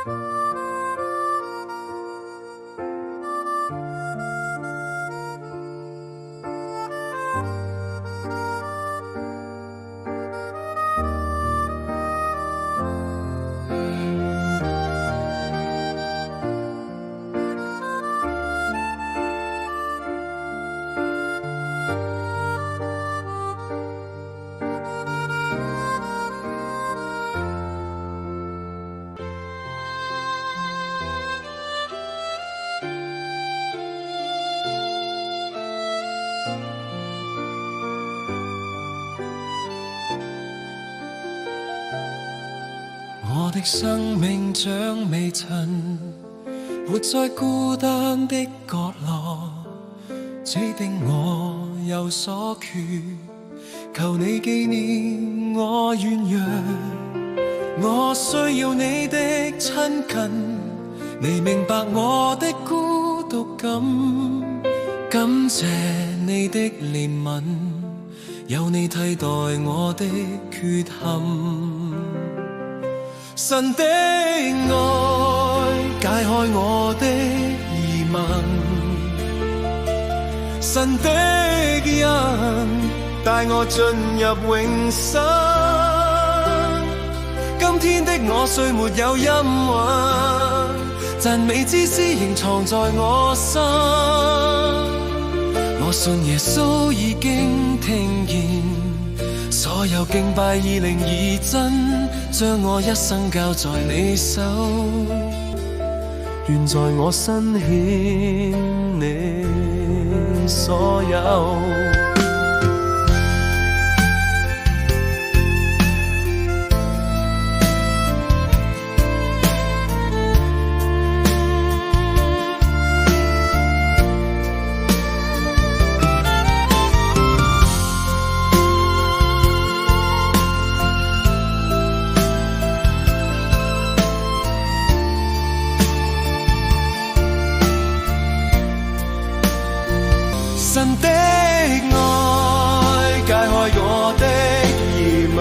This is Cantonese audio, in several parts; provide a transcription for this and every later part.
我的生命像微塵，活在孤單的角落，只定我有所缺，求你紀念我軟弱。我需要你的親近，你明白我的孤獨感，感謝你的憐憫，有你替代我的缺陷。神的愛解開我的疑問，神的恩帶我進入永生。今天的我雖沒有音韻，讚美之詩仍藏在我心。我信耶穌已經聽見，所有敬拜已靈已真，將我一生交在你手，願在我身顯你所有。神的愛解開我的疑問，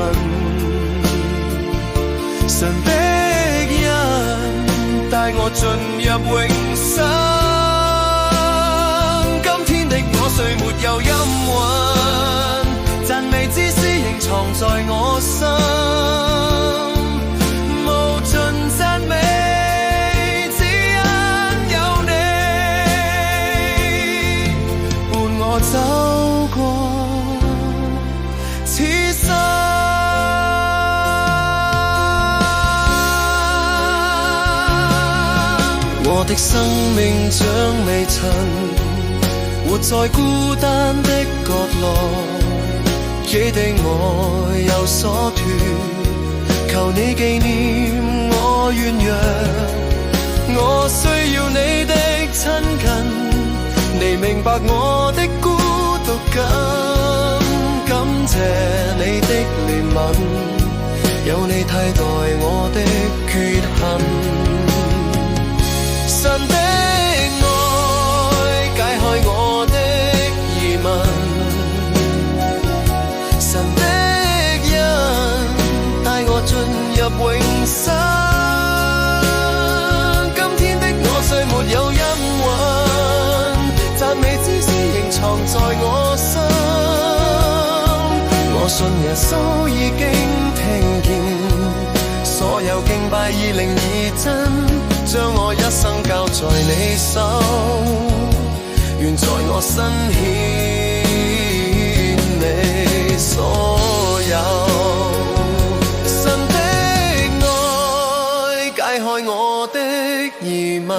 神的恩帶我進入永生。今天的我雖沒有音韻，讚美之詩仍藏在我心，無盡讚美。走過此生，我的生命像微塵，活在孤單的角落，既定我有所缺，求你紀念我軟弱。我需要你的親近，你明白我的孤獨感，感謝你的憐憫，有你替代我的缺陷。神的愛解開我的疑問，神的恩帶我進入永生。今天的我雖沒有音韻，讚美之詩仍藏在我心。我信耶穌已經聽見，所有敬拜已靈已真，將我一生交在你手，願在我身顯你所有。神的愛解開我的疑問，